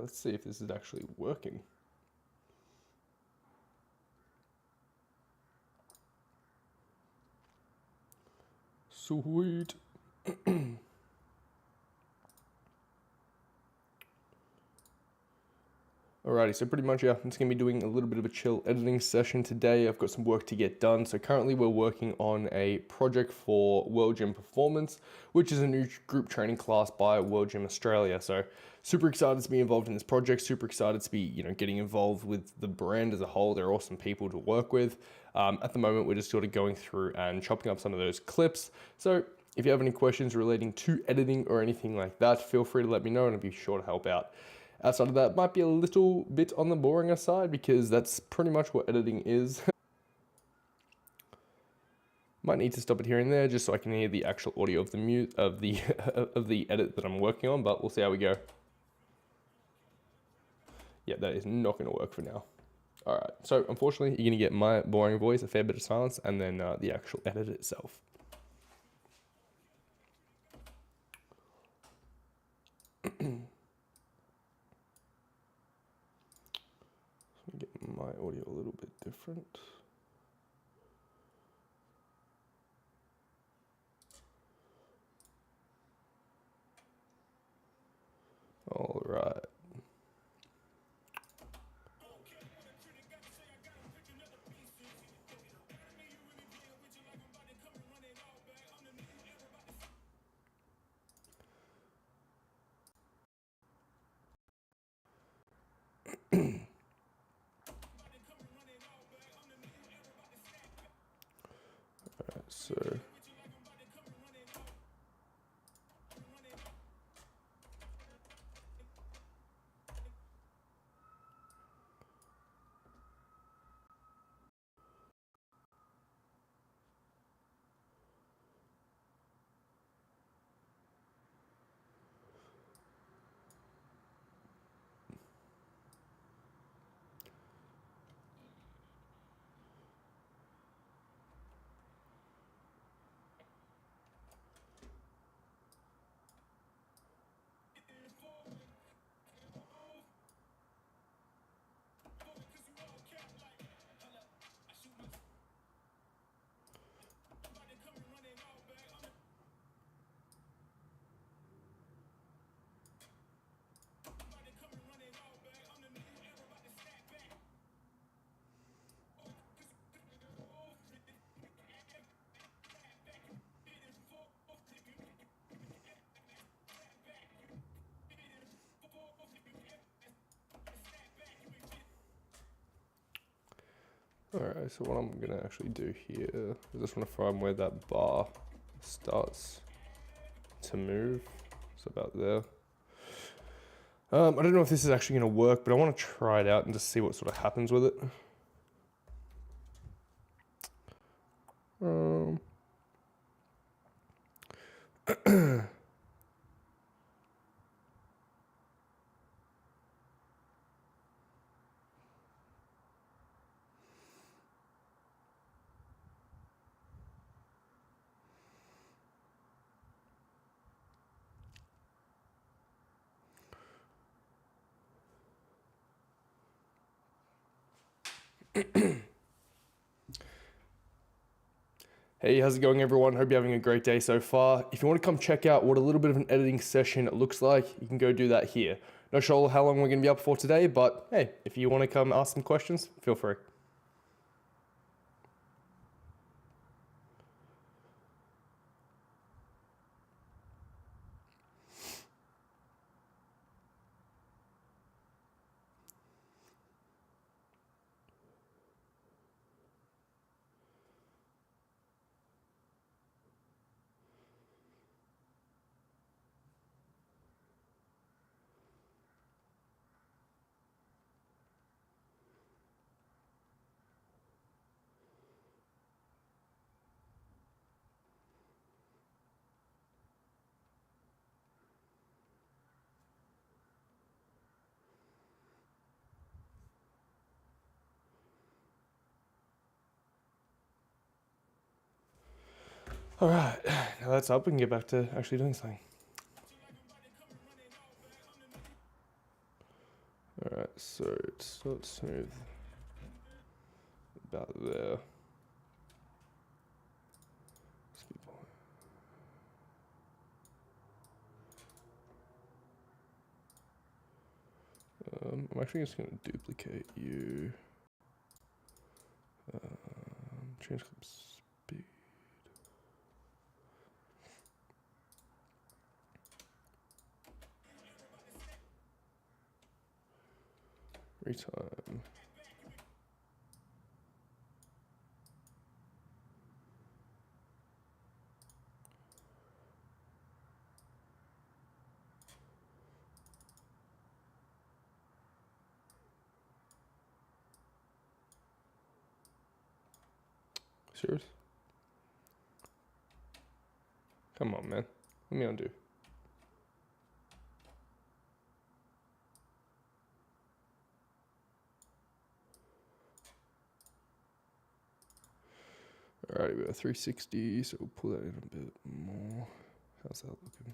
let's see if this is actually working. Sweet. Alrighty, so pretty much, yeah, I'm just going to be doing a little bit of a chill editing session today. I've got some work to get done. So currently we're working on a project for World Gym Performance, which is a new group training class by World Gym Australia. So super excited to be involved in this project, super excited to be, getting involved with the brand as a whole. They're awesome people to work with. At the moment, we're just sort of going through and chopping up some of those clips. So if you have any questions relating to editing or anything like that, feel free to let me know and I'll be sure to help out. Outside of that, might be a little bit on the boring side because that's pretty much what editing is. Might need to stop it here and there just so I can hear the actual audio of the of the edit that I'm working on, but we'll see how we go. Yeah, that is not going to work for now. All right, so unfortunately, you're going to get my boring voice, a fair bit of silence, and then the actual edit itself. Get my audio a little bit different. All right. So alright, so what I'm gonna actually do here is I just want to find where that bar starts to move. It's about there. I don't know if this is actually gonna work, but I want to try it out and just see what sort of happens with it. Hey, how's it going everyone? Hope you're having a great day so far. If you want to come check out what a little bit of an editing session looks like, you can go do that here. Not sure how long we're going to be up for today, but hey, if you want to come ask some questions, feel free. All right, now that's up, we can get back to actually doing something. So it's not smooth about there. I'm actually just going to duplicate you. Change clip speed. Retime. Serious? Come on, man. Let me undo. Alright, we got 360, so we'll pull that in a bit more. How's that looking?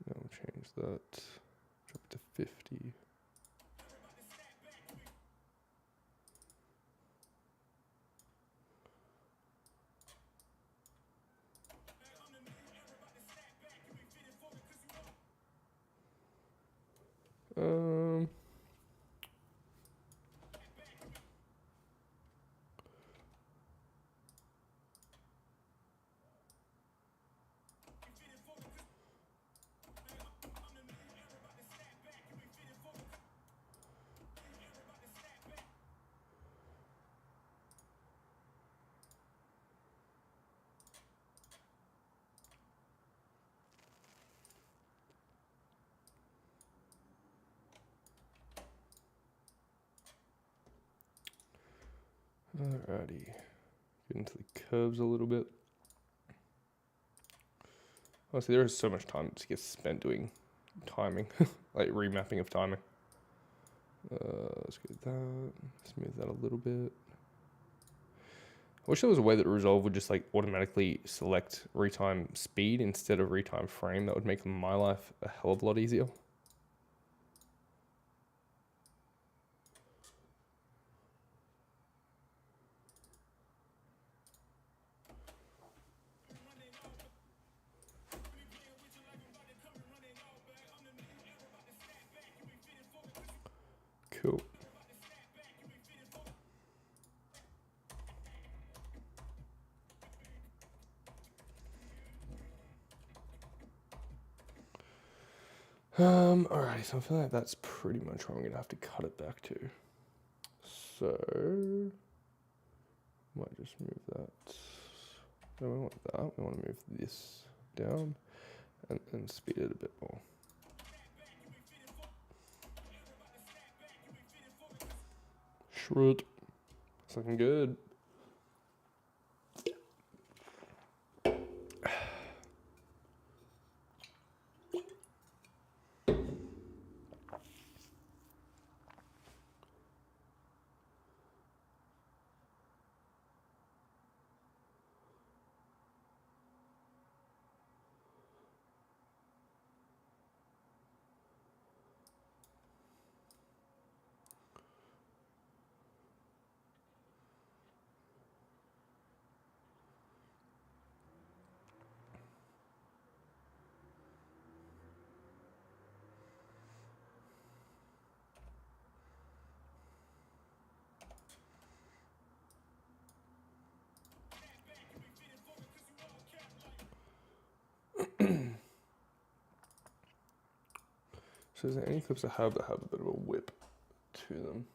Now we'll change that. Drop it to 50. Alrighty. Get into the curves a little bit. Honestly, there is so much time to get spent doing timing, like remapping of timing. Let's get that, smooth that a little bit. I wish there was a way that Resolve would just like automatically select retime speed instead of retime frame. That would make my life a hell of a lot easier. Cool. Alright, so I feel like that's pretty much where I'm gonna have to cut it back to. So might just move that. No, we want that. We want to move this down and speed it a bit more. Shred. It's looking good. So is there any clips I have that have a bit of a whip to them?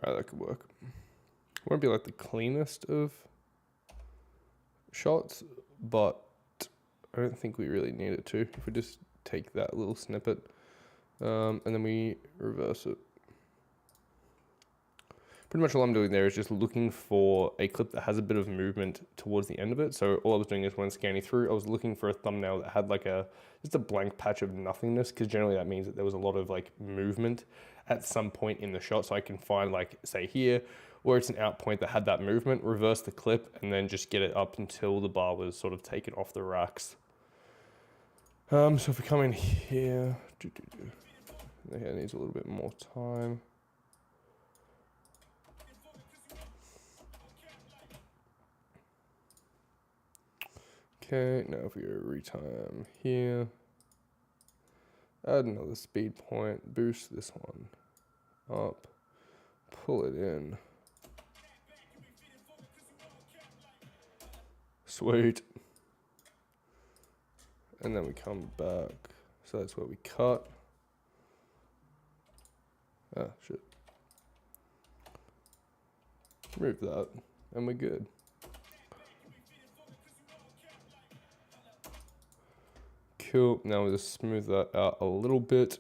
Alright, that could work. Won't be like the cleanest of shots, but I don't think we really need it to. If we just take that little snippet, and then we reverse it. Pretty much all I'm doing there is just looking for a clip that has a bit of movement towards the end of it. So all I was doing is when scanning through, I was looking for a thumbnail that had like just a blank patch of nothingness, because generally that means that there was a lot of like movement at some point in the shot. So I can find, like, say here, where it's an out point that had that movement, reverse the clip, and then just get it up until the bar was sort of taken off the racks. So if we come in here, okay, it needs a little bit more time. Okay, now if we go retime here, add another speed point, boost this one up, pull it in. Sweet. And then we come back. So that's where we cut. Ah, shit. Remove that, and we're good. Cool. Now we'll just smooth that out a little bit.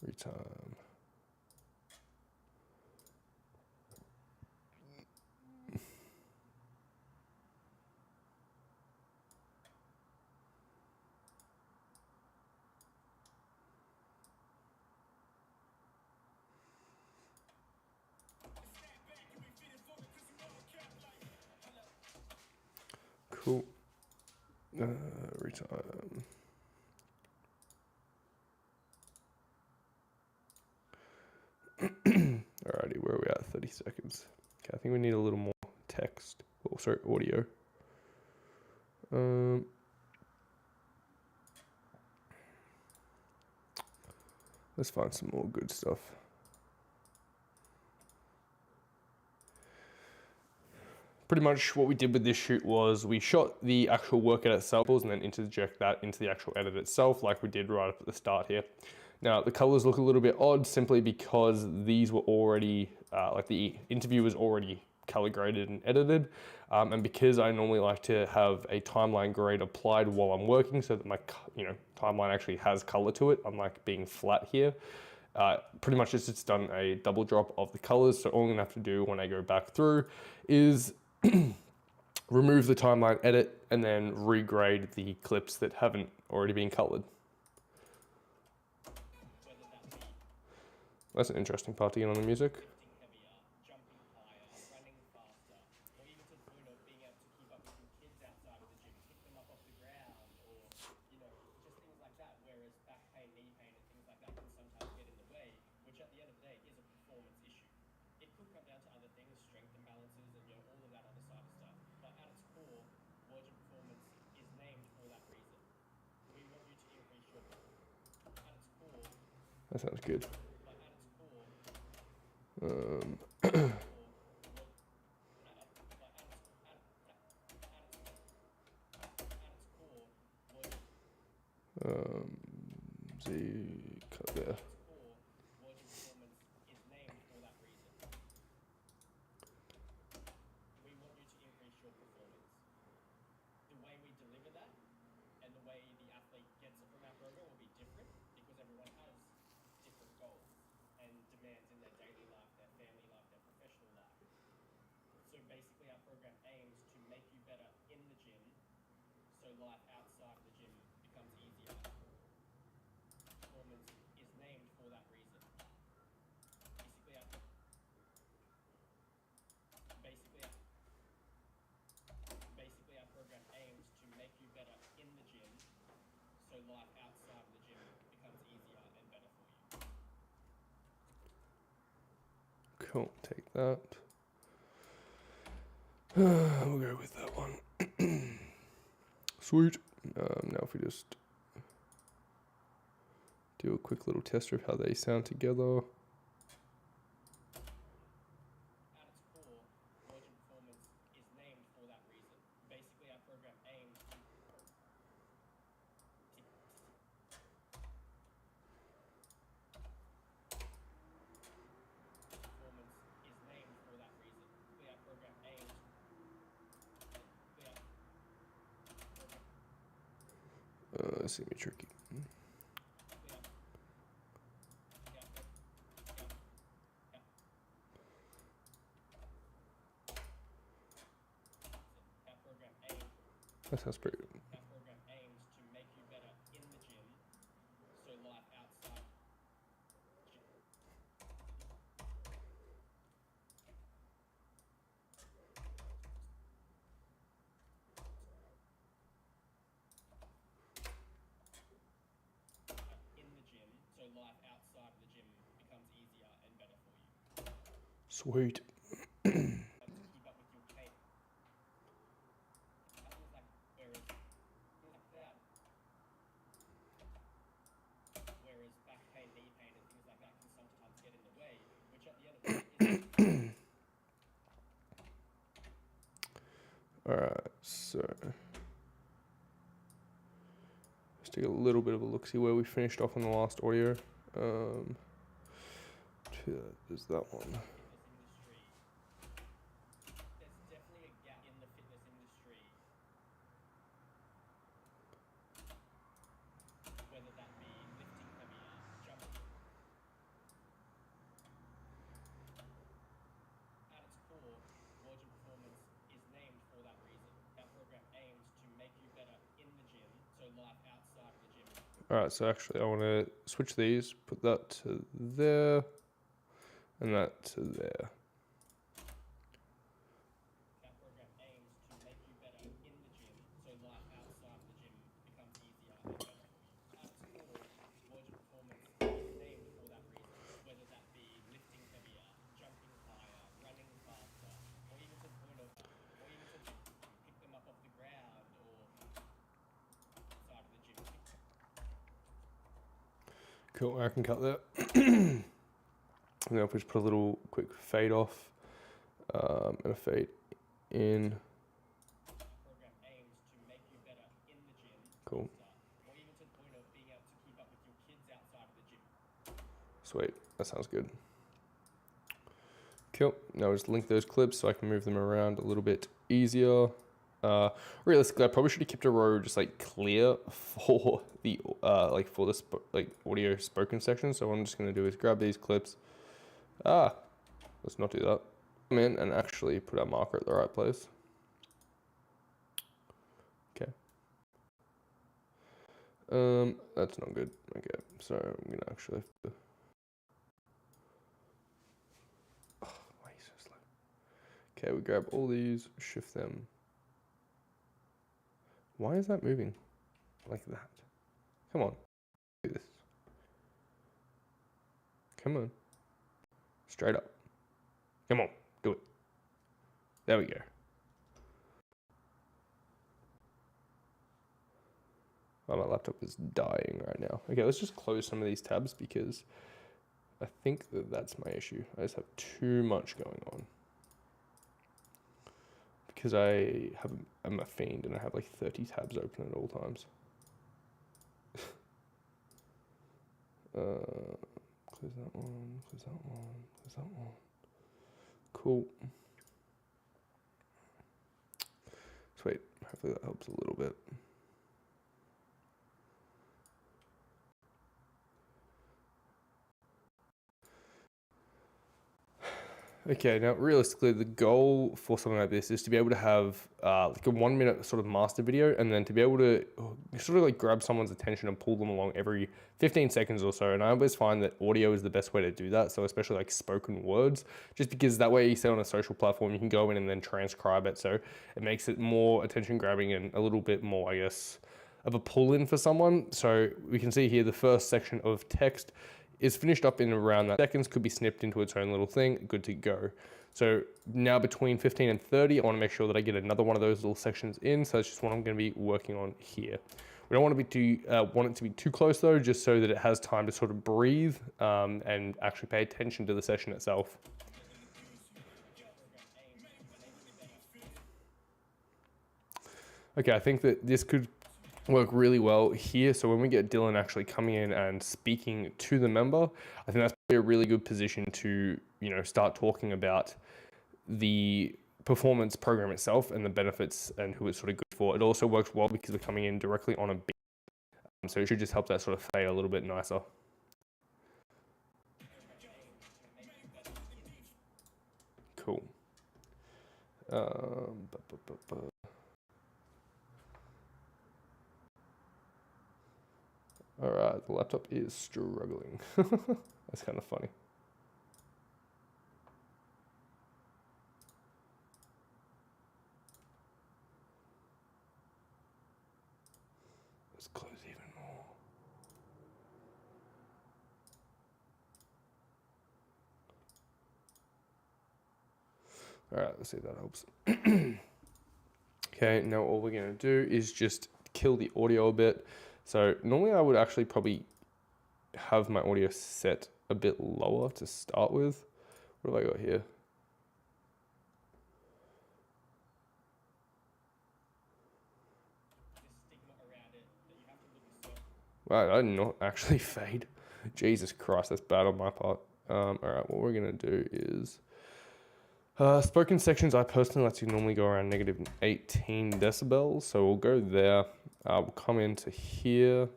Retime. Cool. Retime. Alrighty, where are we at? 30 seconds. Okay, I think we need a little more text. Oh, sorry, audio. Let's find some more good stuff. Pretty much what we did with this shoot was we shot the actual workout itself and then interject that into the actual edit itself, like we did right up at the start here. Now the colors look a little bit odd simply because these were already, like the interview was already color graded and edited. And because I normally like to have a timeline grade applied while I'm working so that my timeline actually has color to it, unlike being flat here. Pretty much it's done a double drop of the colors. So all I'm gonna have to do when I go back through is remove the timeline edit and then regrade the clips that haven't already been colored. That's an interesting part to get on the music. That sounds good. Z cut there. Cool, take that. We'll go with that one. Sweet. Now if we just do a quick little tester of how they sound together. This is gonna be tricky. That sounds pretty good. Our program aims to make you better in the gym, so life outside. In the gym, so life outside of the gym becomes easier and better for you. Sweet. To keep up with your pace. Whereas back pain, knee pain, and things like that can sometimes get in the way, which at the end of the day is. Alright, so let's take a little bit of a look-see where we finished off on the last audio. There's that one. There's definitely a gap in the fitness industry. Whether that be lifting heavier, jumping. At its core, World Gym Performance is named for that reason. Our program aims to make you better in the gym, so life outside of the gym. Alright, so actually I want to switch these, put that to there, and that to there. Our program aims to make you better in the gym, so life outside of the gym becomes easier and better for you. At its core, World Gym Performance is named for that reason. Whether that be lifting heavier, jumping higher, running faster, or even to the point of, pick them up off the ground or side of the gym. Cool, I can cut that. And then if we just put a little quick fade off, and a fade in. Program aims to make you better in the gym. Cool. Or even to the point of being able to keep up with your kids outside of the gym. Sweet, that sounds good. Cool, now just link those clips so I can move them around a little bit easier. Realistically, I probably should have kept a row just like clear for the audio spoken section. So what I'm just gonna do is grab these clips. Let's not do that. Come in and actually put our marker at the right place. Okay. That's not good. Okay, so I'm gonna actually have to. Oh, why are you so slow? Okay, we grab all these, shift them. Why is that moving like that? Come on, do this. Come on. Straight up. Come on, do it. There we go. Oh, my laptop is dying right now. Okay, let's just close some of these tabs because I think that's my issue. I just have too much going on. Because I'm a fiend and I have like 30 tabs open at all times. Close that one, close that one, close that one. Cool. Sweet, hopefully that helps a little bit. Okay, now realistically, the goal for something like this is to be able to have like a 1 minute sort of master video, and then to be able to sort of like grab someone's attention and pull them along every 15 seconds or so. And I always find that audio is the best way to do that. So especially like spoken words, just because that way you say on a social platform, you can go in and then transcribe it. So it makes it more attention grabbing and a little bit more, I guess, of a pull in for someone. So we can see here the first section of text is finished up in around that seconds, could be snipped into its own little thing, good to go. So now between 15 and 30, I wanna make sure that I get another one of those little sections in. So that's just what I'm gonna be working on here. We don't want it to be too close though, just so that it has time to sort of breathe and actually pay attention to the session itself. Okay, I think that this could work really well here. So when we get Dylan actually coming in and speaking to the member, I think that's probably a really good position to, start talking about the performance program itself and the benefits and who it's sort of good for. It also works well because we're coming in directly on a beat. So it should just help that sort of fade a little bit nicer. Cool. All right, the laptop is struggling. That's kind of funny. Let's close even more. All right, let's see if that helps. Okay, now all we're gonna do is just kill the audio a bit. So normally I would actually probably have my audio set a bit lower to start with. What have I got here? Wow, I did not actually fade. Jesus Christ, that's bad on my part. All right, what we're gonna do is spoken sections. I personally like to normally go around negative 18 decibels, so we'll go there. We'll come into here,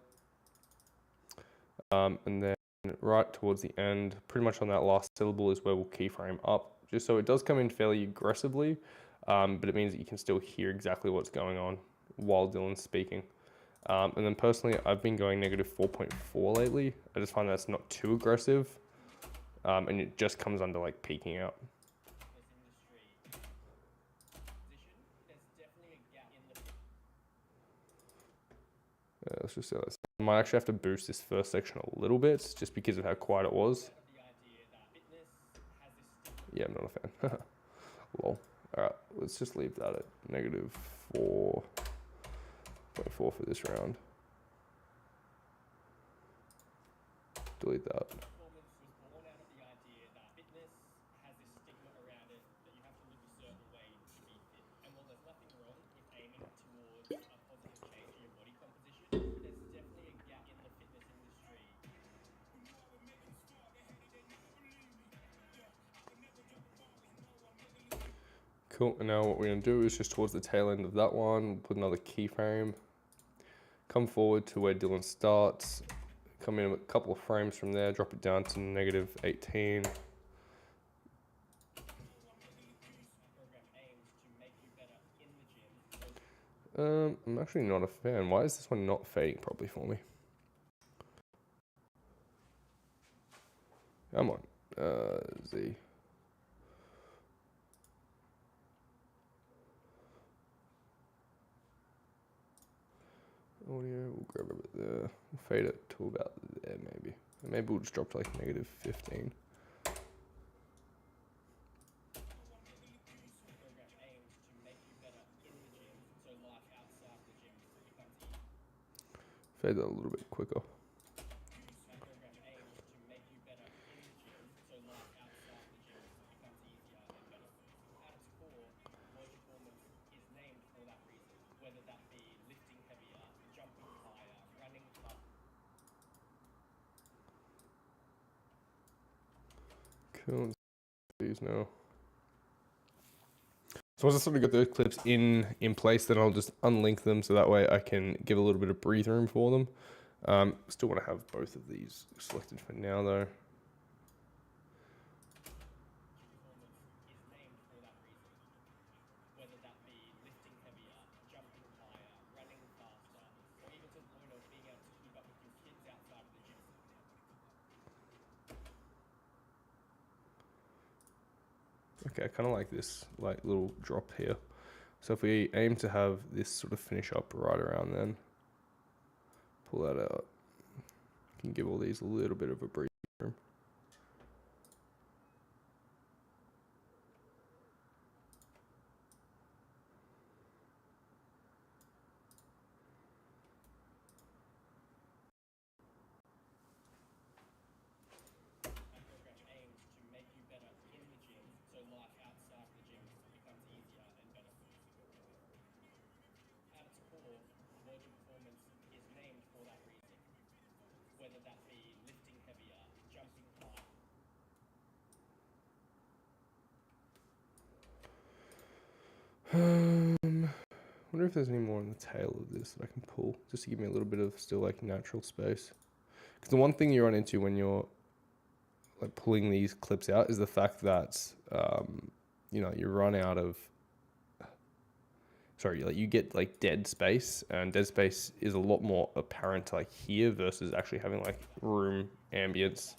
and then right towards the end, pretty much on that last syllable is where we'll keyframe up, just so it does come in fairly aggressively, but it means that you can still hear exactly what's going on while Dylan's speaking. And then personally, I've been going negative 4.4 lately. I just find that's not too aggressive, and it just comes under like peaking out. Let's just say that. I might actually have to boost this first section a little bit, just because of how quiet it was. Yeah, I'm not a fan. Lol. All right, let's just leave that at negative 4.4 for this round. Delete that. Cool, and now what we're gonna do is just towards the tail end of that one, we'll put another keyframe, come forward to where Dylan starts, come in a couple of frames from there, drop it down to negative 18. I'm actually not a fan. Why is this one not fading properly for me? Come on, Z. Audio, we'll grab a bit there. We'll fade it to about there maybe. And maybe we'll just drop to like negative 15. Fade that a little bit quicker. Cool, these now. So once I sort of got those clips in place, then I'll just unlink them so that way I can give a little bit of breathe room for them. Still want to have both of these selected for now though. Okay, I kind of like this like little drop here. So if we aim to have this sort of finish up right around then, pull that out. Can give all these a little bit of a breathe room. wonder if there's any more on the tail of this that I can pull, just to give me a little bit of still like natural space. Because the one thing you run into when you're like pulling these clips out is the fact that you know, you run out of, sorry, like you get like dead space, and dead space is a lot more apparent like here versus actually having like room ambience.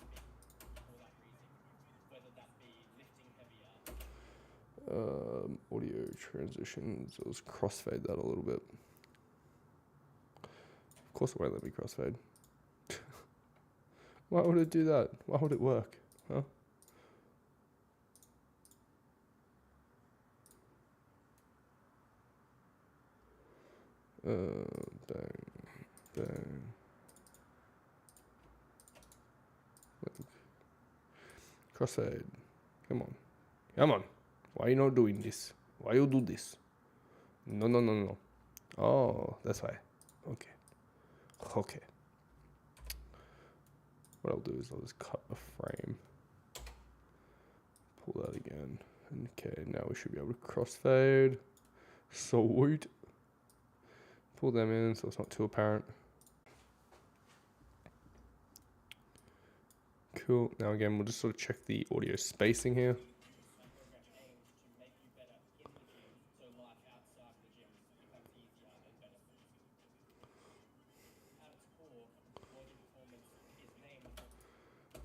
Audio transitions, let's crossfade that a little bit. Of course it won't let me crossfade. Why would it do that? Why would it work? Huh? Bang, bang. Crossfade. Come on. Come on. Why are you not doing this? Why you do this? No, no, no, no. Oh, that's why. Okay. Okay. What I'll do is I'll just cut a frame. Pull that again. Okay, now we should be able to crossfade. Sweet. Pull them in so it's not too apparent. Cool. Now again, we'll just sort of check the audio spacing here.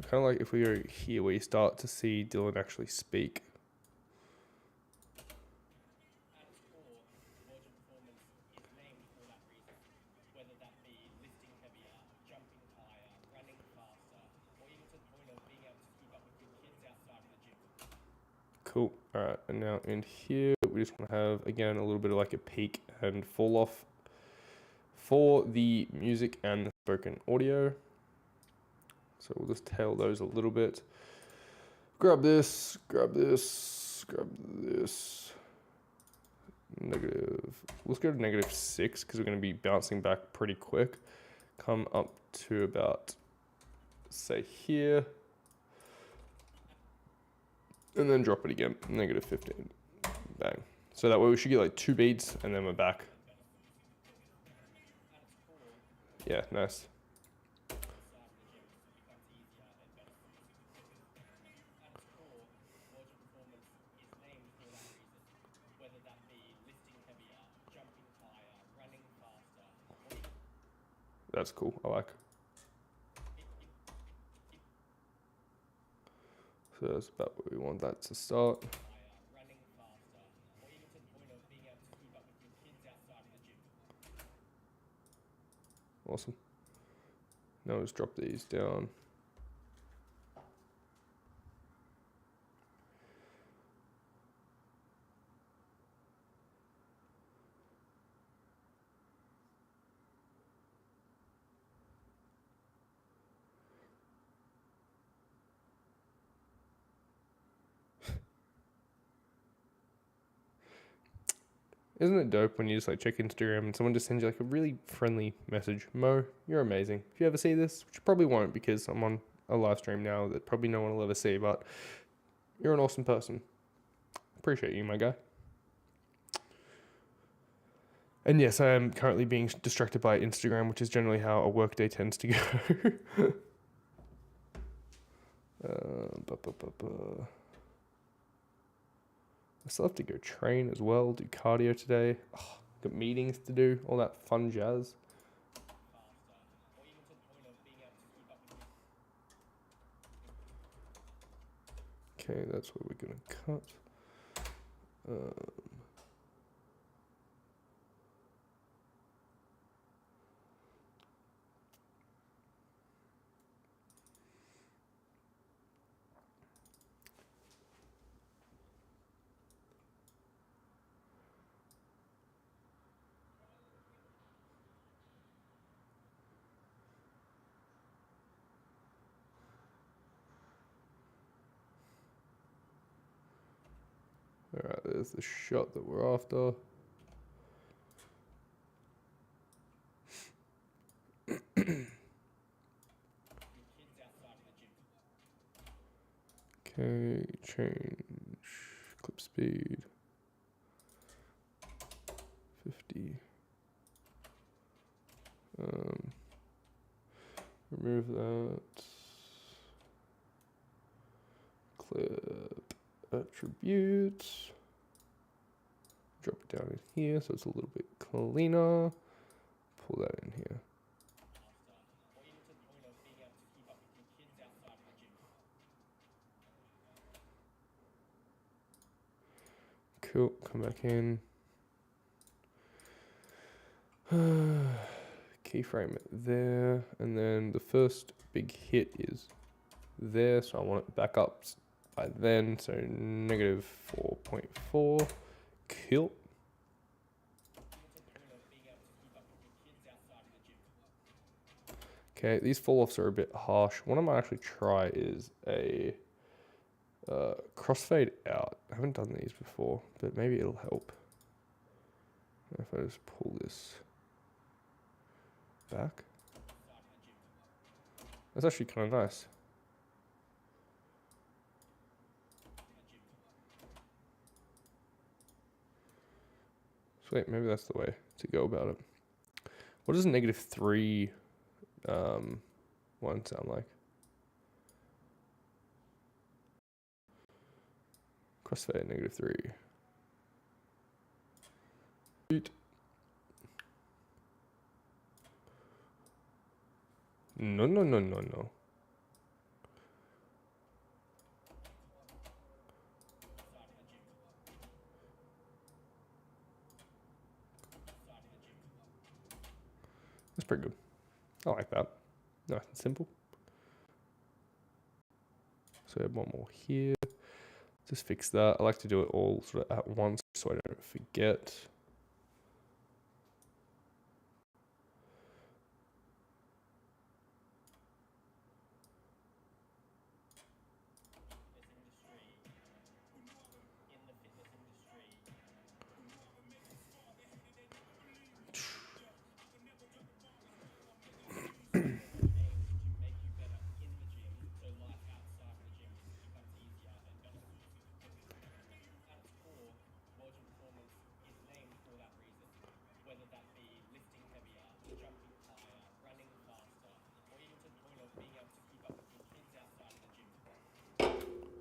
Kind of like if we go here where you start to see Dylan actually speak. Cool. All right, and now in here, we just want to have, again, a little bit of like a peak and fall off for the music and the spoken audio. So we'll just tail those a little bit. Grab this, grab this, grab this. Negative, let's go to -6 because we're going to be bouncing back pretty quick. Come up to about, say here. And then drop it again, -15, bang. So that way we should get like 2 beats and then we're back. Yeah, nice. That's cool, I like. So that's about where we want that to start. Awesome. Now let's drop these down. Isn't it dope when you just like check Instagram and someone just sends you like a really friendly message? Mo, you're amazing. If you ever see this, which you probably won't because I'm on a live stream now that probably no one will ever see, but you're an awesome person. Appreciate you, my guy. And yes, I am currently being distracted by Instagram, which is generally how a workday tends to go. I still have to go train as well, do cardio today. Oh, got meetings to do, all that fun jazz. Okay, that's what we're gonna cut. Alright, there's the shot that we're after. Okay, change clip speed. 50. Remove that. Clip attributes. Drop it down in here so it's a little bit cleaner. Pull that in here. or even to the point of being able to keep up with your kids outside of the gym. Cool, come back in. Keyframe it there, and then the first big hit is there, so I want it back up by then, so negative 4.4. Kill. Okay, these fall-offs are a bit harsh. What I might actually try is a crossfade out. I haven't done these before, but maybe it'll help. If I just pull this back. That's actually kind of nice. Sweet, maybe that's the way to go about it. What does negative 3 one sound like? Crossfade negative 3. Sweet. No, no, no, no, no. That's pretty good. I like that. Nice and simple. So I have one more here. Just fix that. I like to do it all sort of at once so I don't forget.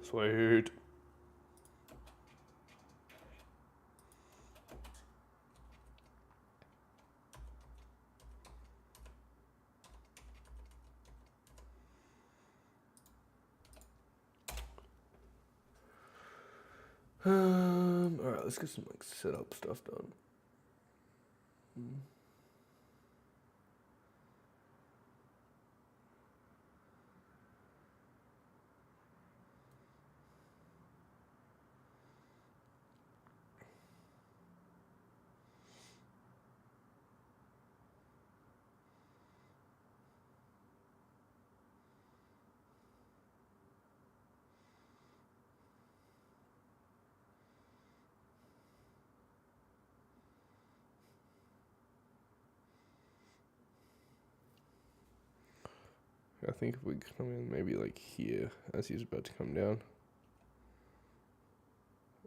Sweet. All right, let's get some like setup stuff done. I think if we come in maybe like here as he's about to come down.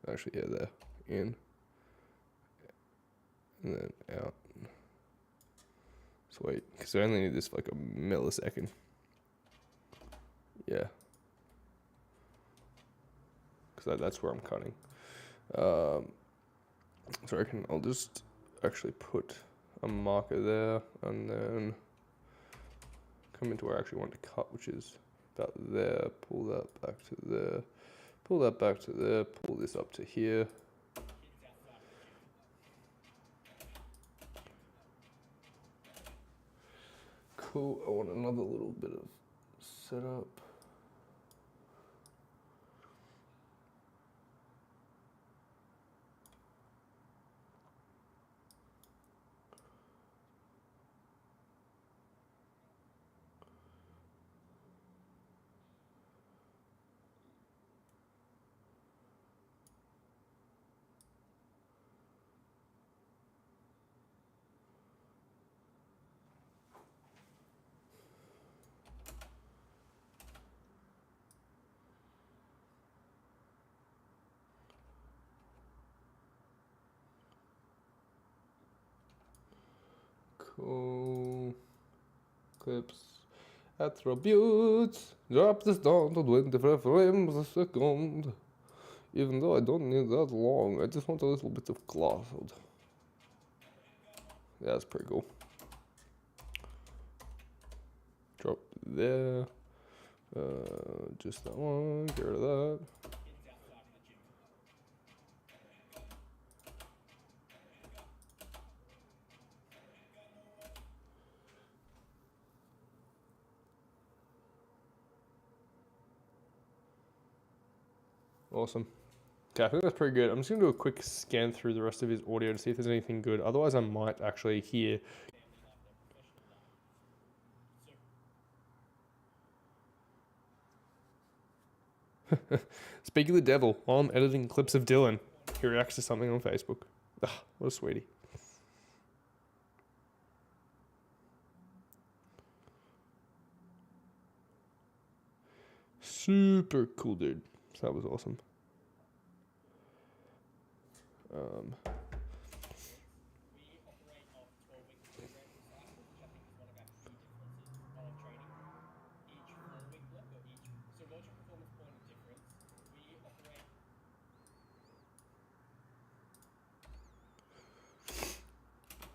Actually, yeah, there. In. And then out. Sweet. Because I only need this for like a millisecond. Yeah. Because that's where I'm cutting. So I reckon I'll just actually put a marker there and then come into where I actually want to cut, which is about there. Pull that back to there. Pull that back to there. Pull this up to here. Cool. I want another little bit of setup. Cool. Clips. Attributes. Drop this down to 25 frames a second. Even though I don't need that long, I just want a little bit of cloud. Yeah, that's pretty cool. Drop there. Just that one. Get rid of that. Awesome. Okay, I think that's pretty good. I'm just going to do a quick scan through the rest of his audio to see if there's anything good. Otherwise, I might actually hear. Speaking of the devil, while I'm editing clips of Dylan, he reacts to something on Facebook. Ah, what a sweetie. Super cool, dude. So that was awesome. We operate off 12-week programming cycles, which I think is one of our key differences of training. Each 4-week block or each, so what's your performance point of difference?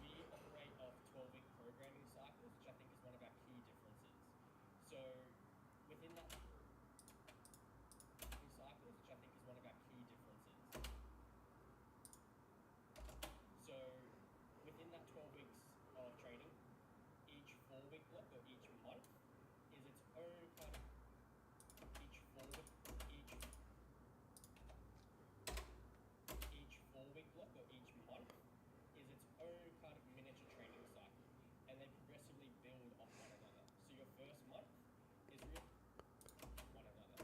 We operate off 12-week programming cycles, which I think is one of our key differences. So within that cycles, which I think is one of our key differences. So within that 12 weeks of training, each 4-week block or each month is its own kind of each 4-week block or each month is its own kind of miniature training cycle, and they progressively build off one another. So your first month is really one another.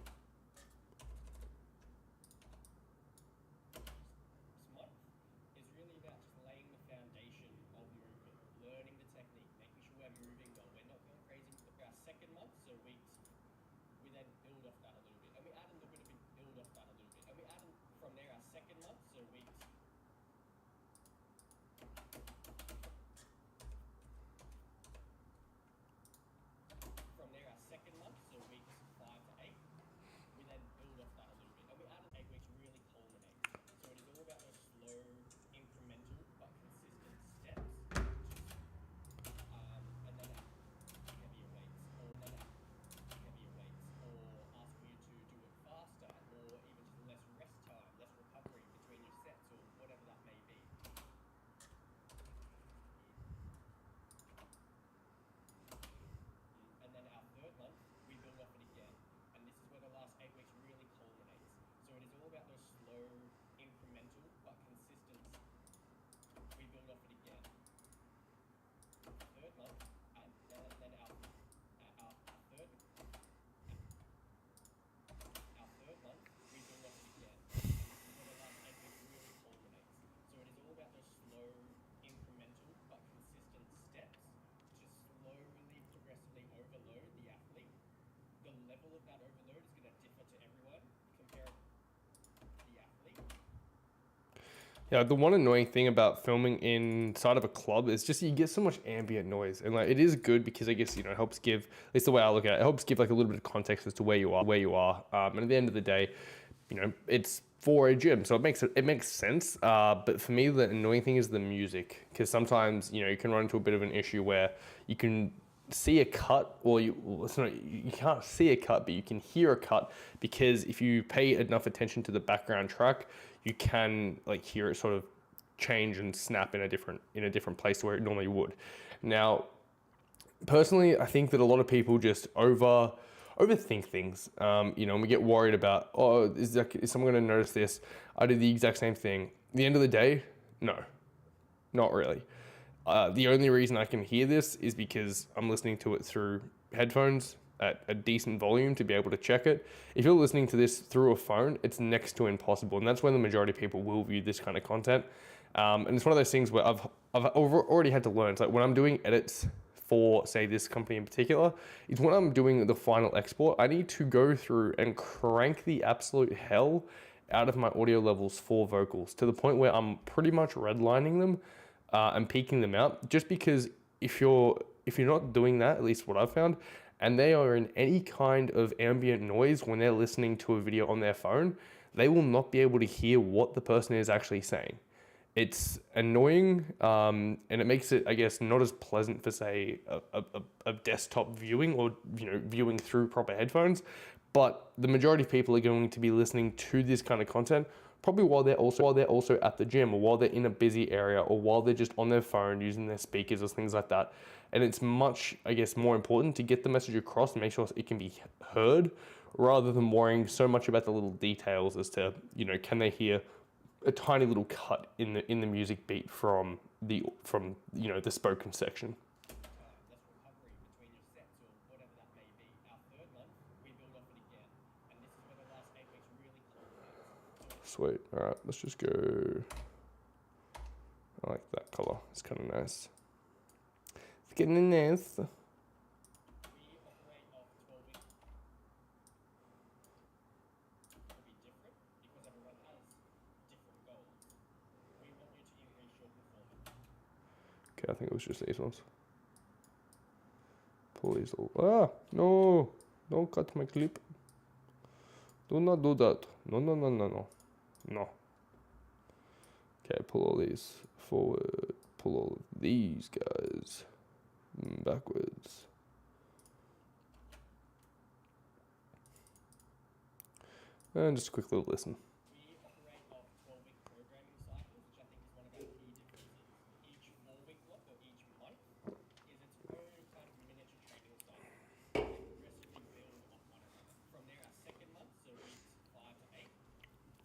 This month is really about just laying the foundation of movement, learning the technique, making sure we're moving well. We're not going crazy for our second month, so weeks, we then build off that a little bit, and we add a little bit of build off that a little bit, and we add from there our second month, so weeks. From there our second month, so weeks 5 to 8, we then build off that a little bit, and we add 8 weeks really culminates. So it is all about those slow, incremental, but consistent steps. And then heavier weights, or asking you to do it faster, or even just less rest time, less recovery between your sets, or whatever that may be. And then our third month, we build off it again, and this is where the last 8 weeks really culminates. So it is all about those slow, incremental, but consistent. We build off it again. Third month, and then our third month, we build off it again. And this is where the last 8 weeks really culminates. So it is all about those slow, incremental, but consistent steps to slowly, progressively overload the athlete. The level of that overload is going to differ to everyone, compare the athlete. Yeah, the one annoying thing about filming inside of a club is just you get so much ambient noise, and like it is good because I guess it helps give. At least the way I look at it, it helps give like a little bit of context as to where you are. And at the end of the day, it's for a gym, so it makes sense. But for me, the annoying thing is the music, because sometimes you can run into a bit of an issue where you can see a cut, or you can't see a cut, but you can hear a cut, because if you pay enough attention to the background track, you can like hear it sort of change and snap in a different place where it normally would. Now, personally, I think that a lot of people just overthink things. And we get worried about, is someone going to notice this? I did the exact same thing. At the end of the day, no, not really. The only reason I can hear this is because I'm listening to it through headphones at a decent volume to be able to check it. If you're listening to this through a phone, it's next to impossible, and that's when the majority of people will view this kind of content. And it's one of those things where I've already had to learn. It's like when I'm doing edits for, say, this company in particular, is when I'm doing the final export, I need to go through and crank the absolute hell out of my audio levels for vocals to the point where I'm pretty much redlining them and peaking them out, just because if you're not doing that, at least what I've found, and they are in any kind of ambient noise when they're listening to a video on their phone, they will not be able to hear what the person is actually saying. It's annoying, and it makes it, I guess, not as pleasant for, say, a desktop viewing or, viewing through proper headphones. But the majority of people are going to be listening to this kind of content probably while they're also at the gym, or while they're in a busy area, or while they're just on their phone using their speakers or things like that. And it's much, I guess, more important to get the message across and make sure it can be heard, rather than worrying so much about the little details as to, can they hear a tiny little cut in the music beat from the spoken section. Less recovery between your sets or whatever that may be. Our third month, we build off it again. And this is where the last 8 weeks really culminates. Sweet. All right, let's just go. I like that color. It's kind of nice. It's getting nice. We operate off 12 weeks. It'll be different because everyone has different goals. We want you to increase your performance. Okay, I think it was just these ones. Pull these all. Ah, no. Don't cut my clip. Do not do that. No, no, no, no, no. No. Okay, pull all these forward. Pull all of these guys backwards. And just a quick little listen. We operate off 12-week programming cycles, which I think is one of our key differences. Each 4-week block or each month is its own kind of miniature training cycle. They progressively build off one another. From there, our second month, so weeks 5 to 8,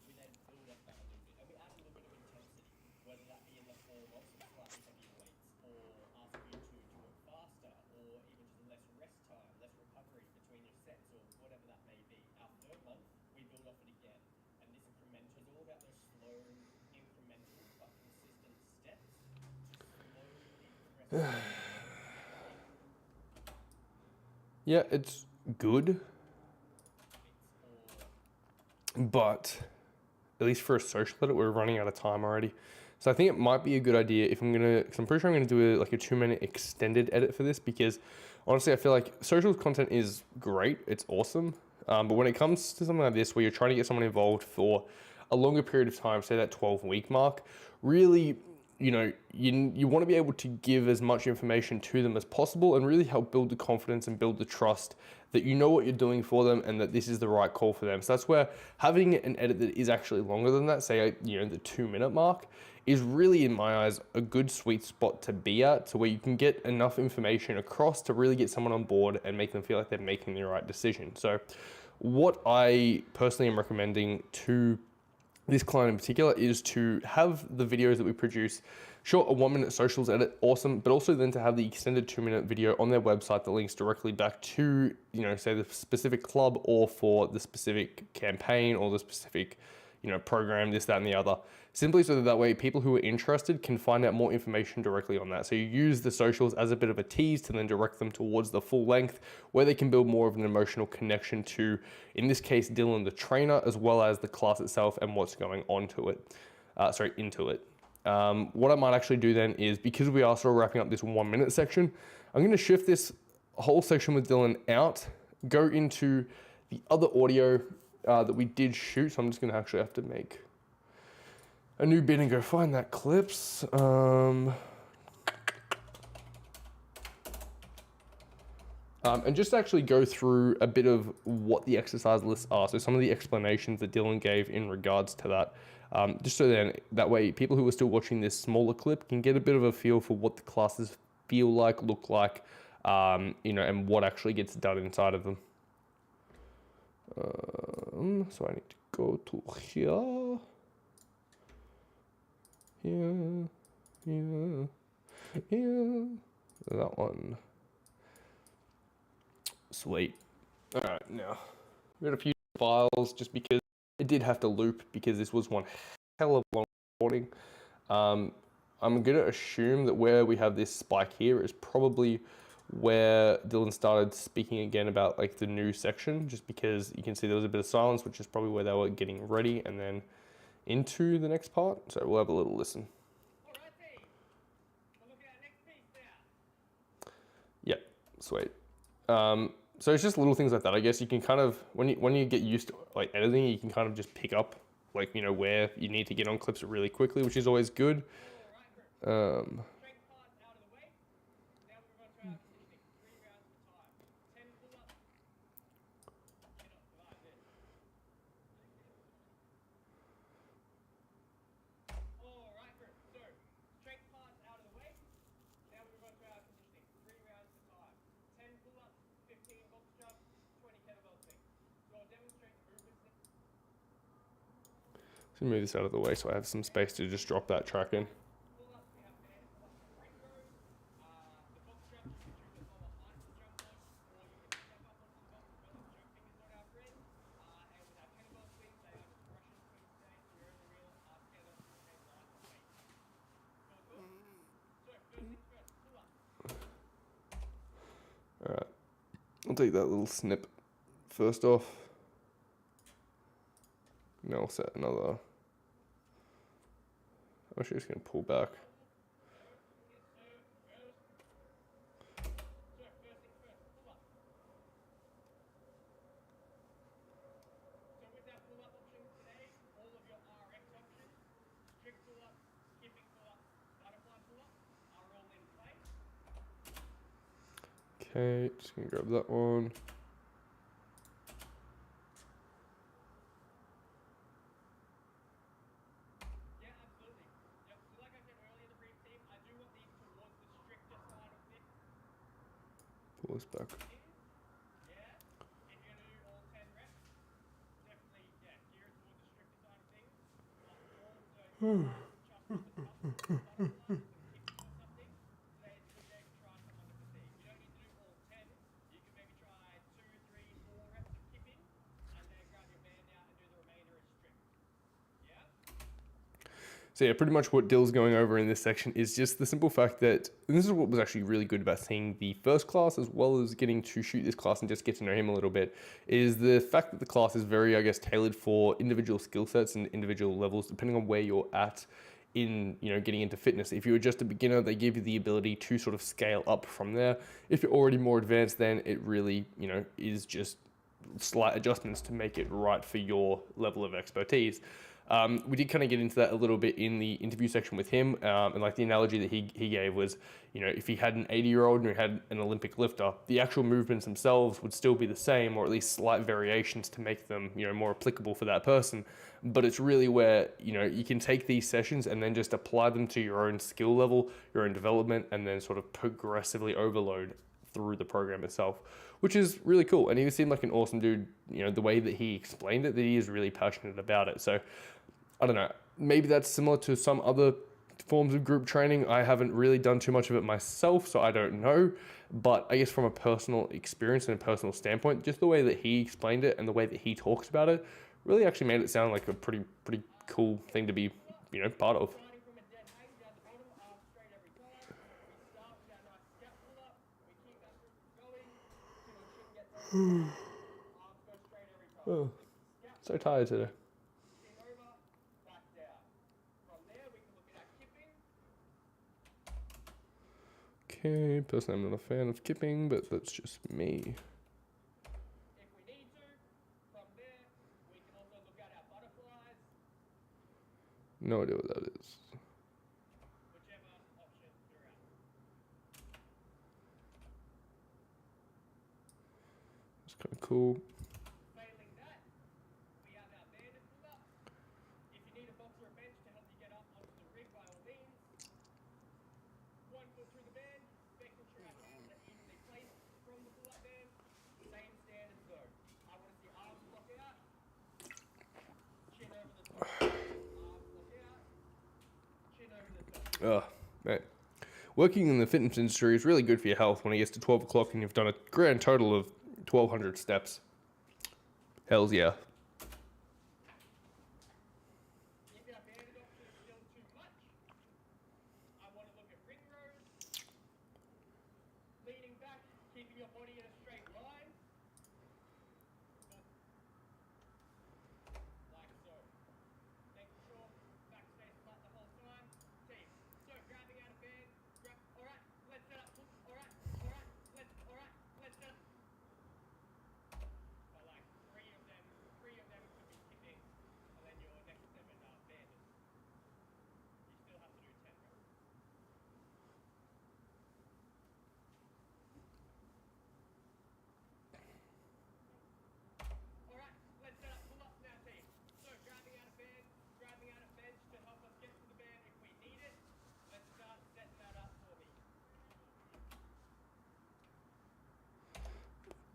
we then build off that a little bit. And we add a little bit of intensity, whether that be in the form of some slightly heavier weights, or ask you to work faster, or even just less rest time, less recovery between your sets, or whatever that may be. Our third month, we build off it again. And this incremental is all about those slow, incremental, but consistent steps to slowly progress. Yeah, it's good, but at least for a social edit, we're running out of time already. So I think it might be a good idea if because I'm pretty sure I'm gonna do a 2-minute extended edit for this, because honestly, I feel like social content is great, it's awesome. But when it comes to something like this, where you're trying to get someone involved for a longer period of time, say that 12-week mark, really, you want to be able to give as much information to them as possible and really help build the confidence and build the trust that you know what you're doing for them and that this is the right call for them. So that's where having an edit that is actually longer than that, say, the 2-minute mark, is really, in my eyes, a good sweet spot to be at, to where you can get enough information across to really get someone on board and make them feel like they're making the right decision. So what I personally am recommending to this client in particular is to have the videos that we produce, sure, a 1-minute socials edit, awesome, but also then to have the extended 2-minute video on their website that links directly back to, say the specific club, or for the specific campaign, or the specific, program, this, that, and the other. Simply so that way people who are interested can find out more information directly on that. So you use the socials as a bit of a tease to then direct them towards the full length, where they can build more of an emotional connection to, in this case, Dylan the trainer, as well as the class itself and what's going on to it. Into it. What I might actually do then is, because we are still wrapping up this 1-minute section, I'm going to shift this whole section with Dylan out, go into the other audio that we did shoot. So I'm just going to actually have to make a new bit and go find that clips. And just actually go through a bit of what the exercise lists are. So some of the explanations that Dylan gave in regards to that. Just so then that way people who are still watching this smaller clip can get a bit of a feel for what the classes feel like, look like, and what actually gets done inside of them. So I need to go to here, that one. Sweet. All right, now we got a few files just because it did have to loop, because this was one hell of a long recording. I'm gonna assume that where we have this spike here is probably where Dylan started speaking again about the new section, just because you can see there was a bit of silence, which is probably where they were getting ready and then into the next part. So we'll have a little listen. Alrighty, we'll look at our next piece now. Sweet. So it's just little things like that. I guess you can kind of when you get used to like editing, you can kind of just pick up like where you need to get on clips really quickly, which is always good. Um, Strength parts out of the way. Now we move on to our conditioning. 3 rounds at a time. 10 pull-ups. Chin up like this. All right, group. So, strength parts out of the way. Now we move on to our conditioning. 3 rounds at a time. 10 pull-ups, 15 box jumps, 20 kettlebell swings. So I'll demonstrate the movements. so move this out of the way so I have some space to just drop that track in. Pull-ups, we have banded pull-ups and ring rows. The box jumps, you can choose a lower height to jump on, or you can step up onto the box as well if jumping is not our friend. And with our kettlebell swings, they are just Russian swings today, so you're only real together to maintain light and weight. Cool, cool. So, first things first, pull-up. All right, I'll take that little snip first off. Now I'll set another. I'm actually just gonna pull back. Strict pull-ups, skipping pull-ups, butterfly pull-ups are all in place. Okay, just gonna grab that one. Yeah, absolutely. Yep. So like I said earlier in the brief team, I do want these towards the stricter side of things. Pull this back. Yeah. If you're gonna do all 10 reps, definitely, yeah, gear it towards the stricter side of things. But also, chuck on the tough butterflies, some kicking or something. Today is a good day to try some under fatigue. You don't need to do all 10. You can maybe try 2, 3, 4 reps of kipping, and then grab your band out and do the remainder as strict. Yeah. So yeah, pretty much what Dill's going over in this section is just the simple fact that, and this is what was actually really good about seeing the first class as well as getting to shoot this class and just get to know him a little bit, is the fact that the class is very, I guess, tailored for individual skill sets and individual levels, depending on where you're at in, getting into fitness. If you're just a beginner, they give you the ability to sort of scale up from there. If you're already more advanced, then it really, is just slight adjustments to make it right for your level of expertise. We did kind of get into that a little bit in the interview section with him, and like the analogy that he gave was, if he had an 80-year-old and he had an Olympic lifter, the actual movements themselves would still be the same, or at least slight variations to make them, more applicable for that person. But it's really where, you can take these sessions and then just apply them to your own skill level, your own development, and then sort of progressively overload through the program itself, which is really cool. And he seemed like an awesome dude, the way that he explained it, that he is really passionate about it. So I don't know, maybe that's similar to some other forms of group training. I haven't really done too much of it myself, so I don't know. But I guess from a personal experience and a personal standpoint, just the way that he explained it and the way that he talks about it really actually made it sound like a pretty cool thing to be, part of. Starting from a dead hang down the bottom, arms straight every time. We start with our nice scap pull up. We keep that movement going till your chin gets over. Arms go straight every time. Oh, Scap so tired today. chin over, back down. From there, we can look at our kipping. Okay, personally I'm not a fan of kipping, but that's just me. If we need to. From there, we can also look at our butterflies. No idea what that is. Whichever option you're at. It's kind of cool. Failing that, we have our banded pull-up. If you need a box or a bench to help you get up onto the rig, by all means. 1 foot through the band, making sure our hands are evenly placed from the pull-up band. Same standards though. I want to see arms block out, chin over the top. Arms block out, chin over the top. Man. Working in the fitness industry is really good for your health when it gets to 12 o'clock and you've done a grand total of 1,200 steps. Hells yeah. If our banded option is still too much, I want to look at ring rows. Leaning back, keeping your body in a straight line. Like so. Making sure back stays flat the whole time. Team. So grabbing out a band. Alright, let's set up. Alright, let's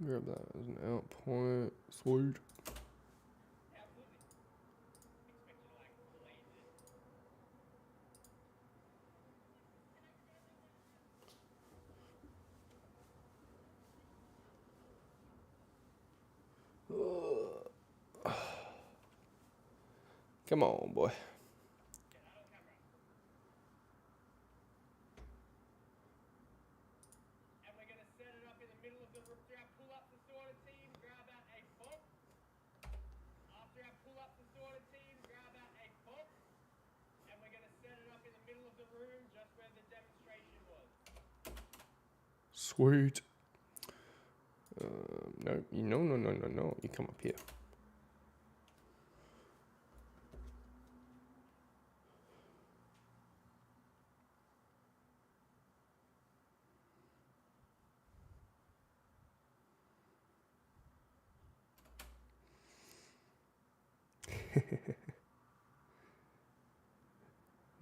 Grab that as an out point. Sweet. Absolutely. Expect you to like blaze it. Come on, boy. Get out on camera. And we're gonna set it up in the middle of the room. After our pull-ups and sorted team, grab out a box. After our pull-ups and sorted team, grab out a box. And we're gonna set it up in the middle of the room, just where the demonstration was. Sweet. No, no. You come up here.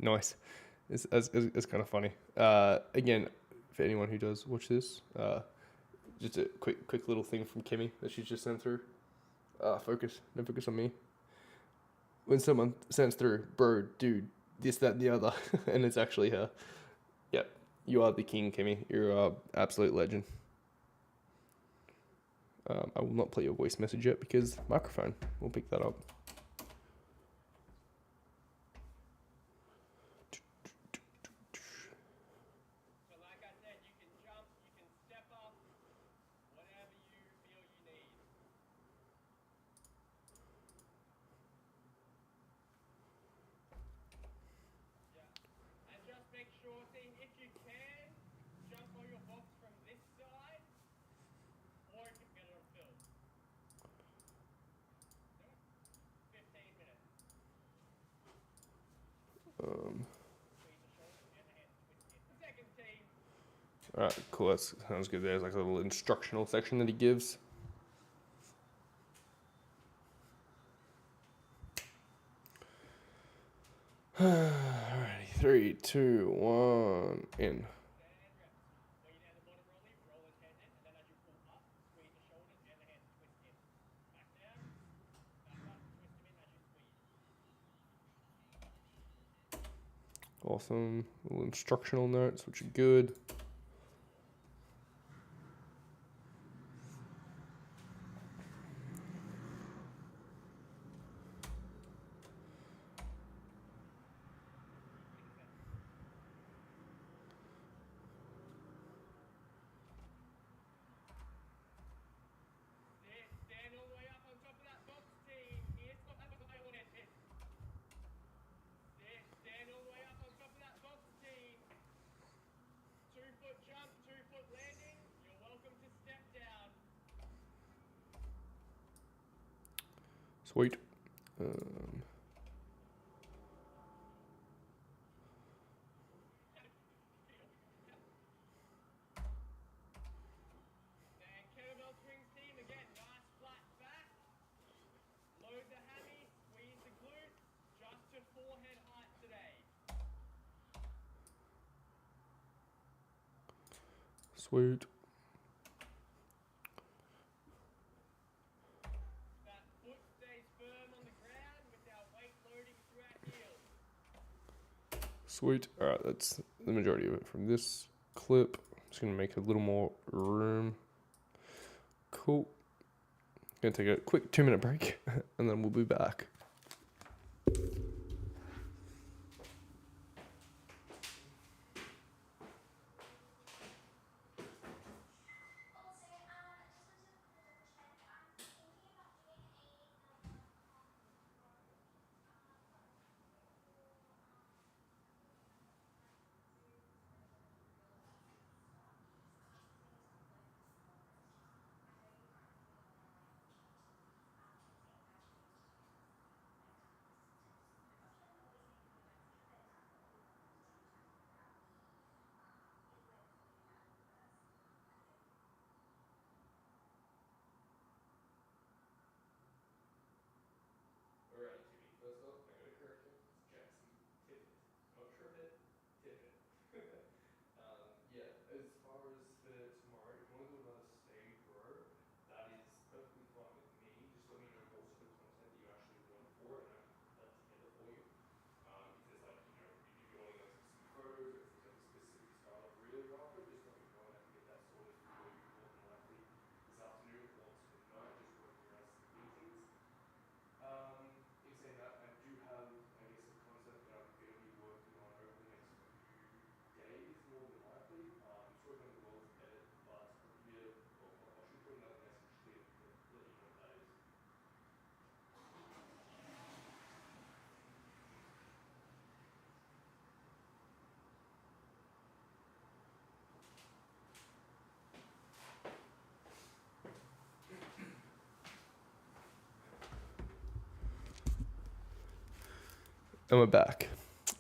Nice. It's kind of funny. Again, for anyone who does watch this, just a quick little thing from Kimmy that she's just sent through. Focus. Don't focus on me. When someone sends through, bro, dude, this, that, and the other, and it's actually her. Yep, you are the king, Kimmy. You're an absolute legend. I will not play your voice message yet because microphone will pick that up. So like I said, you can jump, you can step up, whatever you feel you need. Yeah. And just make sure, team, if you can, jump on your box from this side, or you can get it on film. 15 minutes. Squeeze the shoulders and the hands, twist it. Second team. Alright, cool. That sounds good. There's like a little instructional section that he gives. Alrighty, 3, 2, 1, in. And reps. When you're down the bottom rolling, roll his head in, and then as you pull up, squeeze the shoulders and the hands, twist in. Back down, back up, twist them in as you squeeze. Awesome. Little instructional notes, which are good. Stand all the way up on top of that box, team. Here's what that was on it. Stand all the way up on top of that box, team. 2-foot jump, 2-foot landing. You're welcome to step down. Sweet. And kettlebell swings, team. Again, nice flat back. Load the hammy, squeeze the glutes. Just to forehead height today. Sweet. That foot stays firm on the ground with our weight loading through our heels. Sweet. Alright, that's the majority of it from this clip. Just gonna make a little more room. Cool. Gonna take a quick 2-minute break and then we'll be back. And we're back.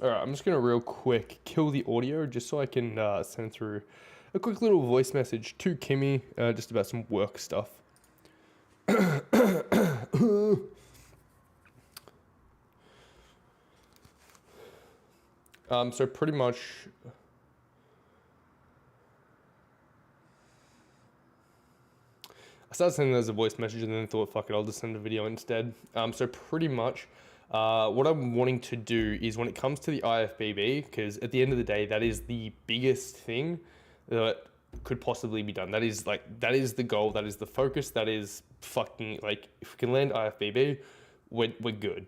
All right, I'm just gonna real quick kill the audio just so I can send through a quick little voice message to Kimmy, just about some work stuff. So pretty much, I started sending those a voice message and then thought, fuck it, I'll just send a video instead. So pretty much, what I'm wanting to do is when it comes to the IFBB, because at the end of the day, that is the biggest thing that could possibly be done. That is the goal, that is the focus, that is fucking, like, if we can land IFBB, we're good.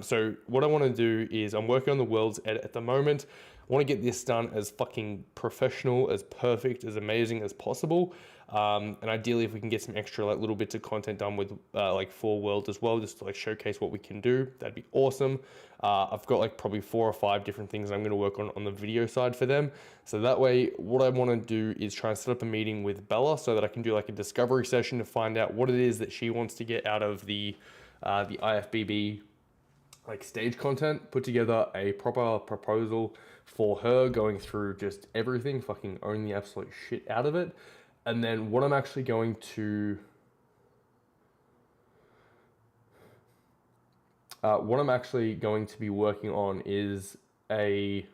So what I want to do is I'm working on the world's edit at the moment. I want to get this done as fucking professional, as perfect, as amazing as possible. And ideally, if we can get some extra like little bits of content done with like for world as well, just to like showcase what we can do, that'd be awesome. I've got like probably 4 or 5 different things I'm going to work on the video side for them. So that way, what I want to do is try and set up a meeting with Bella so that I can do like a discovery session to find out what it is that she wants to get out of the IFBB like stage content, put together a proper proposal for her, going through just everything, fucking own the absolute shit out of it. And then what I'm actually going to be working on is a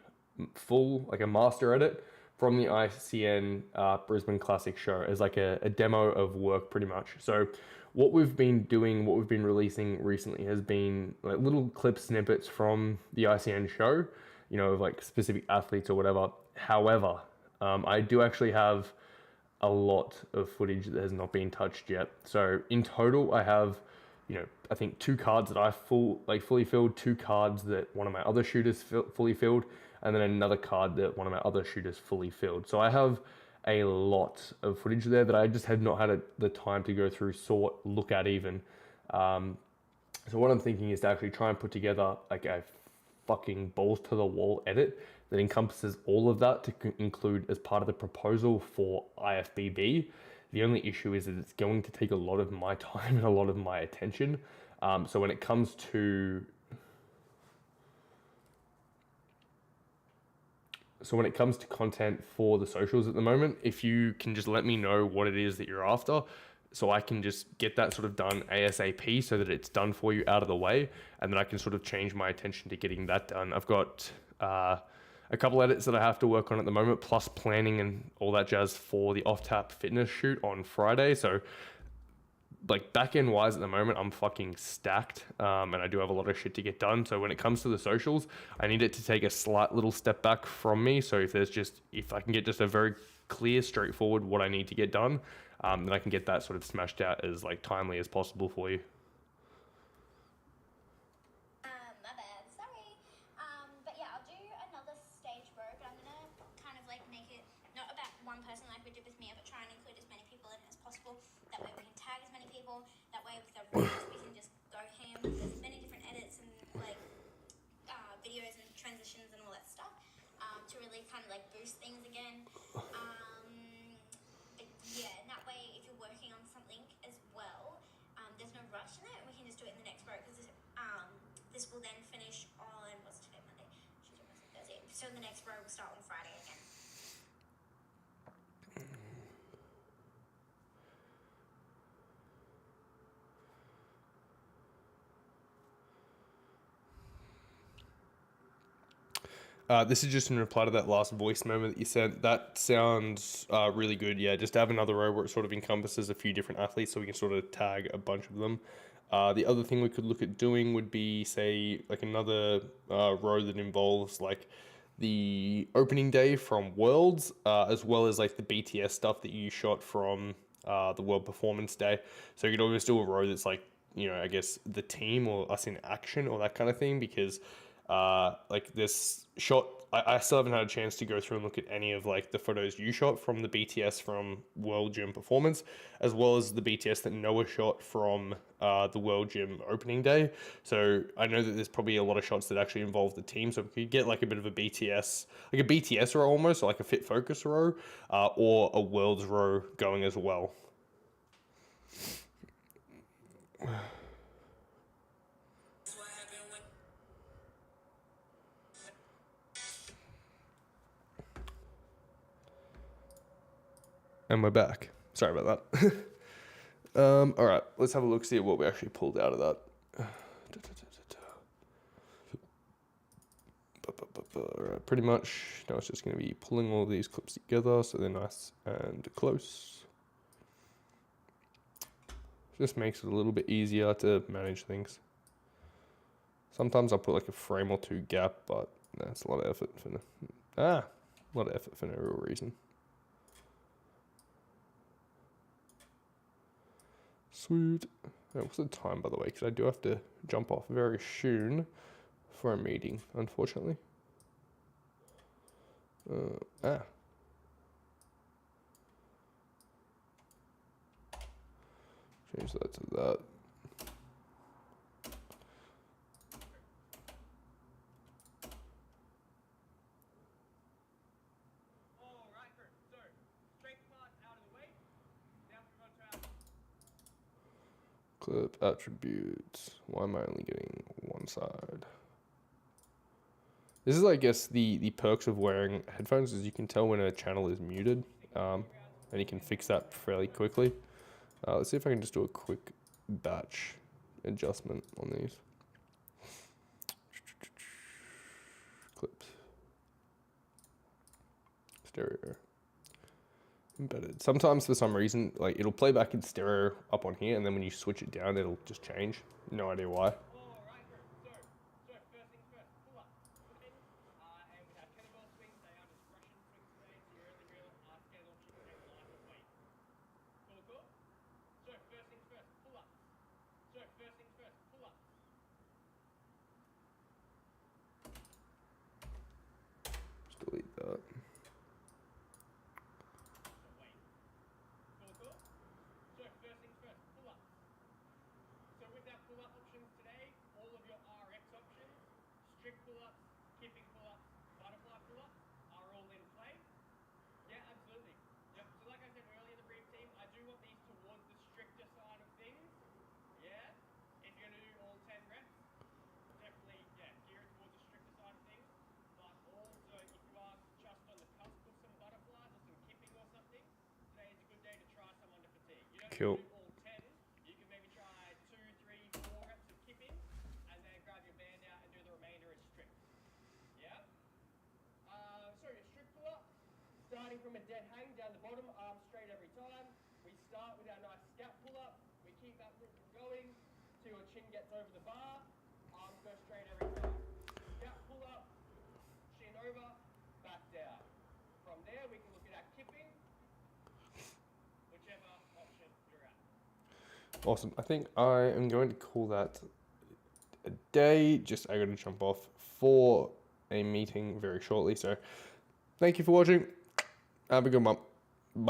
full, like a master edit from the ICN Brisbane Classic show as like a demo of work pretty much. So what we've been doing, what we've been releasing recently has been like little clip snippets from the ICN show, you know, of like specific athletes or whatever. However, I do actually have a lot of footage that has not been touched yet. So in total, I have, you know, I think 2 cards that I fully filled, 2 cards that one of my other shooters fully filled, and then another card that one of my other shooters fully filled. So I have a lot of footage there that I just had not had the time to go through, sort, look at even. So what I'm thinking is to actually try and put together like a fucking balls to the wall edit that encompasses all of that to include as part of the proposal for IFBB. The only issue is that it's going to take a lot of my time and a lot of my attention. So when it comes to content for the socials at the moment, if you can just let me know what it is that you're after, so I can just get that sort of done ASAP so that it's done for you out of the way, and then I can sort of change my attention to getting that done. I've got a couple edits that I have to work on at the moment, plus planning and all that jazz for the off-tap fitness shoot on Friday. So like back end wise at the moment, I'm fucking stacked, and I do have a lot of shit to get done. So when it comes to the socials, I need it to take a slight little step back from me. So if I can get just a very clear, straightforward what I need to get done, then I can get that sort of smashed out as like timely as possible for you. My bad, sorry. But yeah, I'll do another stage row, but I'm gonna kind of like make it not about one person like we did with Mia, but try and include as many people in it as possible. That way we can tag as many people. That way with the rows we can just go ham. There's many different edits and like videos and transitions and all that stuff to really kind of like boost things again. But yeah, and that way if you're working on something as well, there's no rush in it, and we can just do it in the next row because this will then finish on, what's today, Monday? Tuesday, Wednesday, Thursday. So the next row will start on Friday again. This is just in reply to that last voice memo that you sent. That sounds really good. Yeah, just to have another row where it sort of encompasses a few different athletes so we can sort of tag a bunch of them. The other thing we could look at doing would be, say, like another row that involves like the opening day from Worlds, as well as like the BTS stuff that you shot from the World Performance Day. So you could always do a row that's like, you know, I guess the team or us in action or that kind of thing, because like this shot, I still haven't had a chance to go through and look at any of like the photos you shot from the BTS from World Gym Performance, as well as the BTS that Noah shot from the World Gym opening day. So I know that there's probably a lot of shots that actually involve the team, so we could get like a bit of a BTS row almost, or like a fit focus row, or a Worlds row going as well. And we're back. Sorry about that. All right, let's have a look, see what we actually pulled out of that. All right, pretty much now it's just going to be pulling all these clips together so they're nice and close. Just makes it a little bit easier to manage things. Sometimes I'll put like a frame or two gap, but that's a lot of effort for no real reason. Sweet. What's the time, by the way? Because I do have to jump off very soon for a meeting, unfortunately. Change that to that. All right, so strength parts out of the way. Now we move on to our Clip attributes. Why am I only getting one side? This is, I guess, the perks of wearing headphones, is you can tell when a channel is muted, and you can fix that fairly quickly. Let's see if I can just do a quick batch adjustment on these. Clips. Stereo. Embedded. Sometimes for some reason, like it'll play back in stereo up on here, and then when you switch it down, it'll just change. No idea why. all right, so first things first, pull up, flipping, and with our kettlebell swings, they are just Russian swings today, so you really drill, scale launching, and lighter weight. Cool? So first things first, pull up. Just delete that. Cool? So first things first, pull up. So with our pull-up options today, all of your RX options, strict pull-ups, kipping pull-ups, butterfly pull-ups, are all in play. Yeah, absolutely. Yep. So like I said earlier in the brief team, I do want these towards the stricter side of things. Yeah. If you're gonna do all 10 reps, definitely, gear it towards the stricter side of things. But also, if you are just on the cusp of some butterflies or some kipping or something, today is a good day to try some under fatigue. You don't Cool. have to do all 10. You can maybe try 2, 3, 4 reps of kipping, and then grab your band out and do the remainder as strict. Yeah? So your strict pull-up, starting from a dead hang down the bottom, arms straight every time. We start with our nice scap pull-up. We keep that movement going till your chin gets over the bar. Arms go straight every time. Scap pull-up, chin over, back down. From there, we can look at our kipping, whichever option you're at. Awesome. I think I am going to call that a day. Just I got to jump off for a meeting very shortly. So thank you for watching. Have a good one.